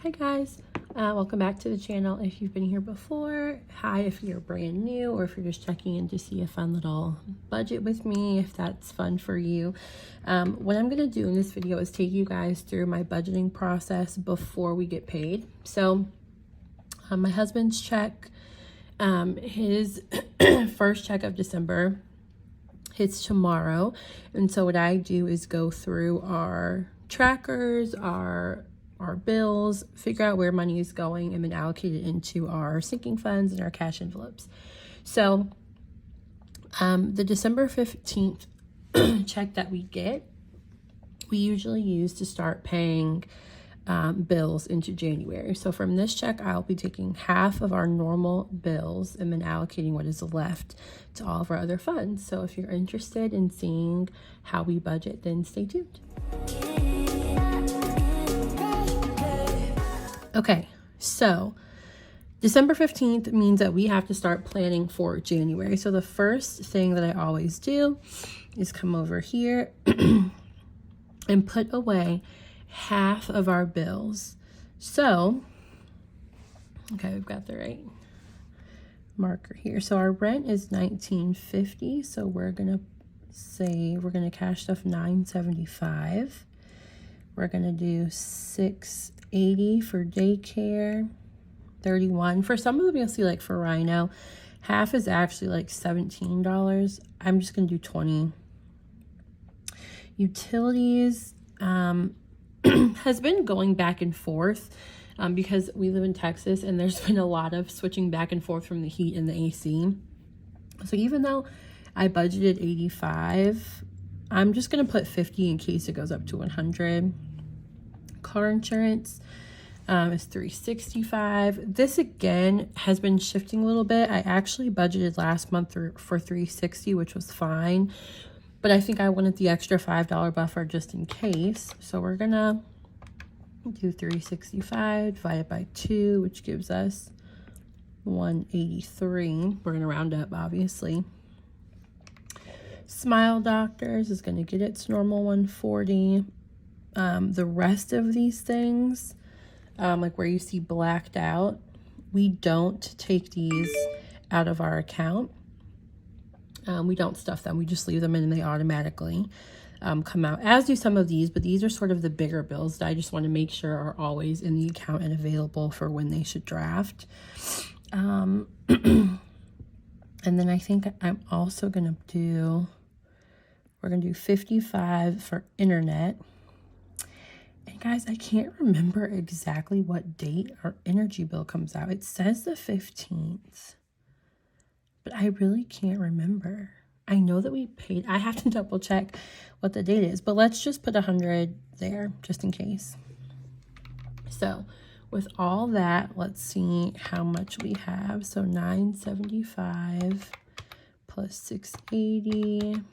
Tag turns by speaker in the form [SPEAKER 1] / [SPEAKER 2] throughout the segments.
[SPEAKER 1] Hi guys, welcome back to the channel. If you've been here before, hi if you're brand new, or if you're just checking in to see a fun little budget with me, if that's fun for you. What I'm going to do in this video is take you guys through my budgeting process before we get paid. So my husband's check, his first check of December hits tomorrow, and so what I do is go through our trackers, our bills, figure out where money is going, and then allocate it into our sinking funds and our cash envelopes. So the December 15th check that we get, we usually use to start paying bills into January. So from this check, I'll be taking half of our normal bills and then allocating what is left to all of our other funds. So if you're interested in seeing how we budget, then stay tuned. Okay, so December 15th means that we have to start planning for January. So the first thing that I always do is come over here and put away half of our bills. So, okay, we've got the right marker here. So our rent is $19.50. So we're gonna say we're gonna cash stuff $9.75. We're gonna do $6.80 for daycare, $31. For some of them, you'll see, like for Rhino, half is actually like $17. I'm just gonna do $20. Utilities has been going back and forth because we live in Texas and there's been a lot of switching back and forth from the heat and the AC. So even though I budgeted $85, I'm just gonna put $50 in case it goes up to $100. Car insurance is $365. This again has been shifting a little bit. I actually budgeted last month for $360, which was fine, but I think I wanted the extra $5 buffer just in case. So we're gonna do $365 divided by 2, which gives us $183. We're gonna round up, obviously. Smile Doctors is gonna get its normal $140. The rest of these things, like where you see blacked out, we don't take these out of our account. We don't stuff them. We just leave them in and they automatically come out, as do some of these, but these are sort of the bigger bills that I just want to make sure are always in the account and available for when they should draft. And then I think I'm also going to do, we're going to do $55 for internet. And guys, I can't remember exactly what date our energy bill comes out. It says the 15th, but I really can't remember. I know that we paid, I have to double check what the date is, but let's just put 100 there just in case. So with all that, let's see how much we have. So $975 plus $680.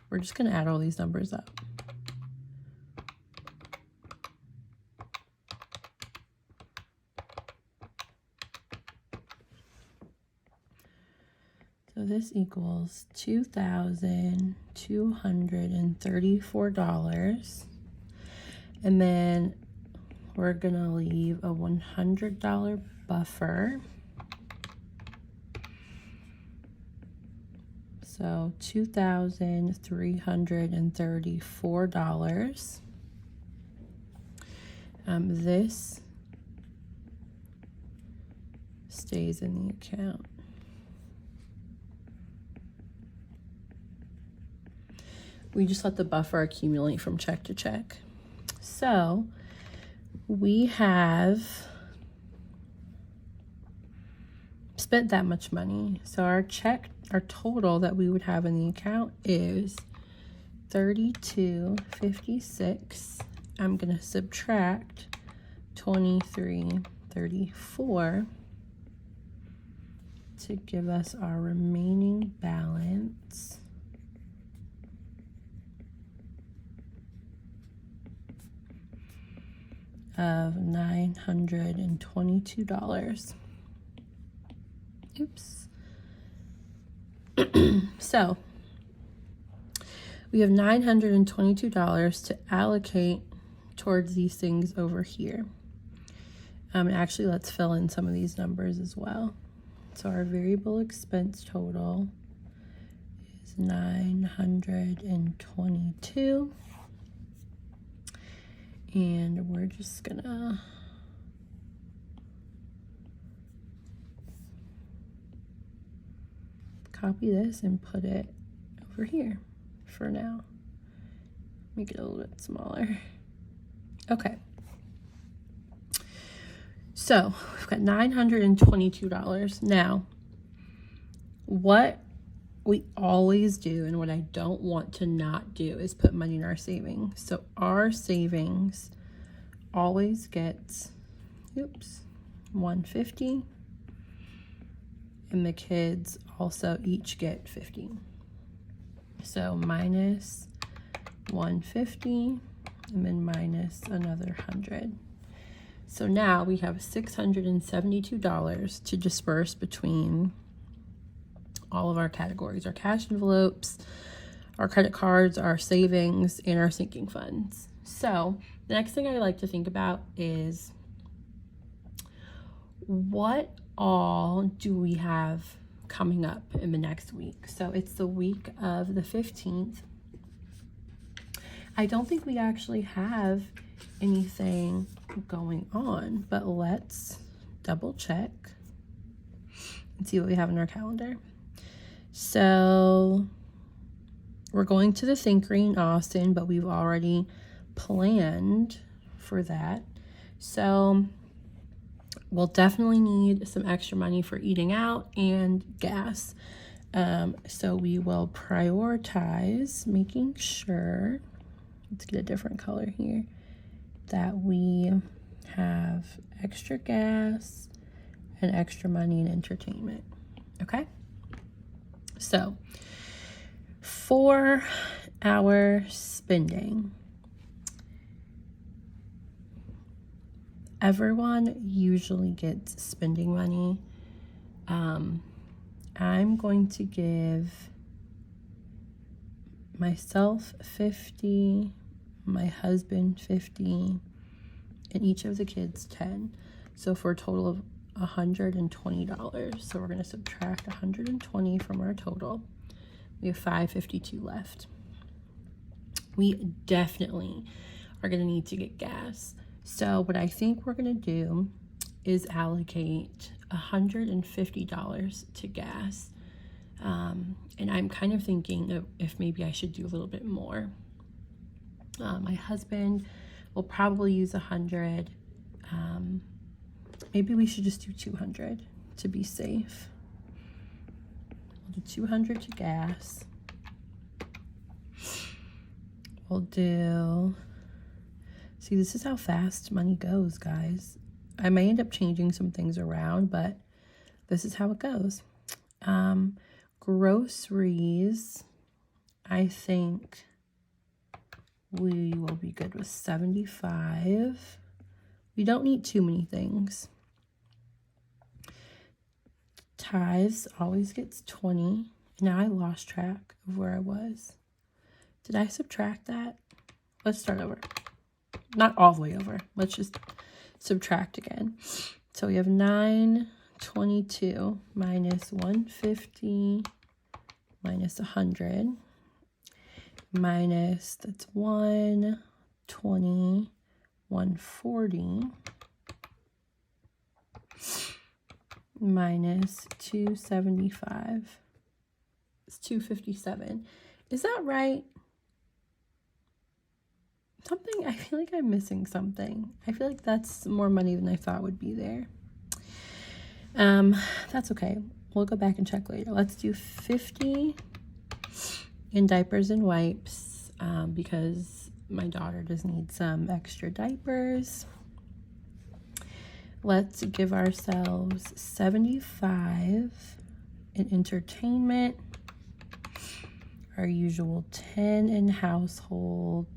[SPEAKER 1] We're just gonna add all these numbers up. So this equals $2,234. And then we're gonna leave a $100 buffer. So $2,334. This stays in the account. We just let the buffer accumulate from check to check. So we have spent that much money. So our total that we would have in the account is $32.56. I'm gonna subtract $23.34 to give us our remaining balance of $922. Oops. So we have $922 to allocate towards these things over here. And actually, let's fill in some of these numbers as well. So our variable expense total is $922. And we're just gonna copy this and put it over here for now. Make it a little bit smaller. Okay. So we've got $922. Now, what we always do and what I don't want to not do is put money in our savings. So our savings always gets, $150. And the kids also each get $50. So minus $150 and then minus another $100. So now we have $672 to disperse between all of our categories, our cash envelopes, our credit cards, our savings, and our sinking funds. So the next thing I like to think about is what all do we have coming up in the next week? So it's the week of the 15th. I don't think we actually have anything going on, but let's double check and see what we have in our calendar. So we're going to the Thinkery in Austin, but we've already planned for that. So we'll definitely need some extra money for eating out and gas. So we will prioritize making sure, let's get a different color here, that we have extra gas and extra money in entertainment. Okay? So for our spending, everyone usually gets spending money. I'm going to give myself $50, my husband $50, and each of the kids $10. So for a total of $120. So we're going to subtract $120 from our total. We have $552 left. We definitely are going to need to get gas. So what I think we're going to do is allocate $150 to gas. And I'm kind of thinking of if maybe I should do a little bit more. My husband will probably use 100. Maybe we should just do 200 to be safe. We'll do 200 to gas. We'll do, see, this is how fast money goes, guys. I may end up changing some things around, but this is how it goes. Groceries, I think we will be good with 75. We don't need too many things. Tithes always gets 20. Now I lost track of where I was. Did I subtract that? Let's start over. Not all the way over. Let's just subtract again. So we have 922 minus 150 minus 100 minus, that's 120, 140 minus 275. It's 257. Is that right? Something, I feel like I'm missing something. I feel like that's more money than I thought would be there. That's okay. We'll go back and check later. Let's do 50 in diapers and wipes, because my daughter does need some extra diapers. Let's give ourselves 75 in entertainment. Our usual 10 in household.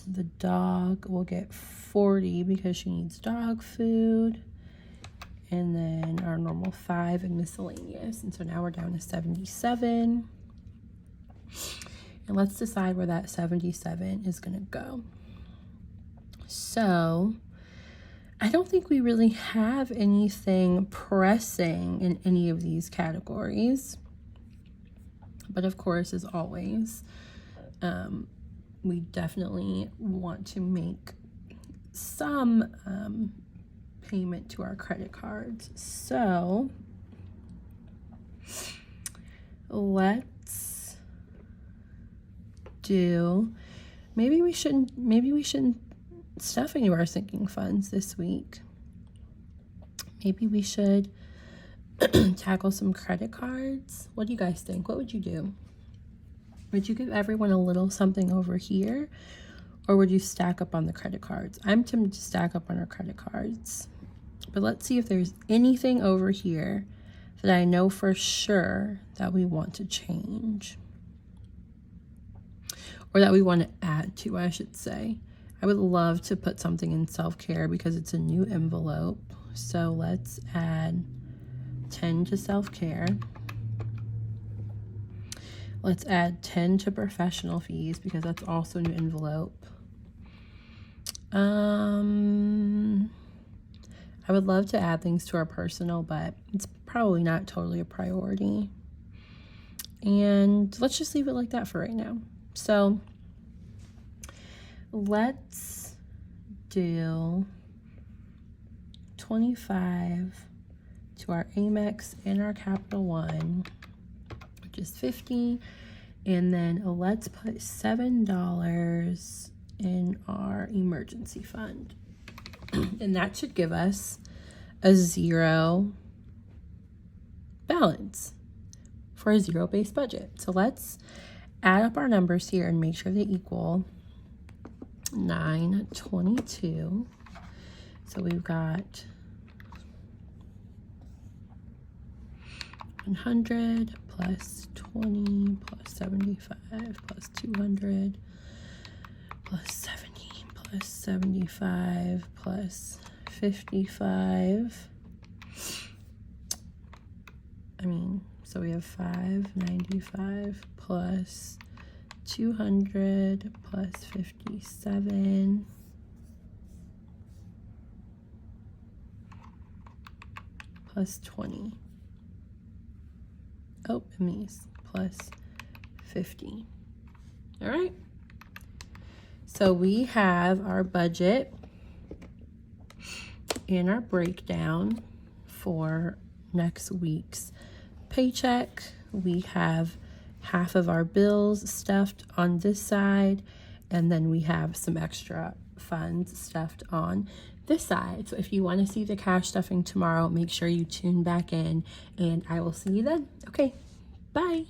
[SPEAKER 1] The dog will get 40 because she needs dog food. And then our normal 5 in miscellaneous. And so now we're down to 77. And let's decide where that 77 is going to go. So I don't think we really have anything pressing in any of these categories. But of course, as always, we definitely want to make some payment to our credit cards. So let's do, maybe we shouldn't stuff any of our sinking funds this week. Maybe we should tackle some credit cards. What do you guys think? What would you do? Would you give everyone a little something over here, or would you stack up on the credit cards? I'm tempted to stack up on our credit cards, but let's see if there's anything over here that I know for sure that we want to change, or that we want to add to, I should say. I would love to put something in self-care because it's a new envelope. So let's add 10 to self-care. Let's add 10 to professional fees because that's also a new envelope. I would love to add things to our personal, but it's probably not totally a priority. And let's just leave it like that for right now. So let's do 25 to our Amex and our Capital One, which is 50. And then let's put $7 in our emergency fund. And that should give us a 0 balance for a zero-based budget. So let's add up our numbers here and make sure they equal 922. So we've got 100 plus 20 plus 75 plus 200 plus 70 plus 75 plus 55. So we have 595 plus 200 plus 57 plus 20. Oh, and these plus 50. All right. So we have our budget and our breakdown for next week's paycheck. We have half of our bills stuffed on this side, and then we have some extra funds stuffed on this side. So if you want to see the cash stuffing tomorrow, make sure you tune back in, and I will see you then. Okay, bye.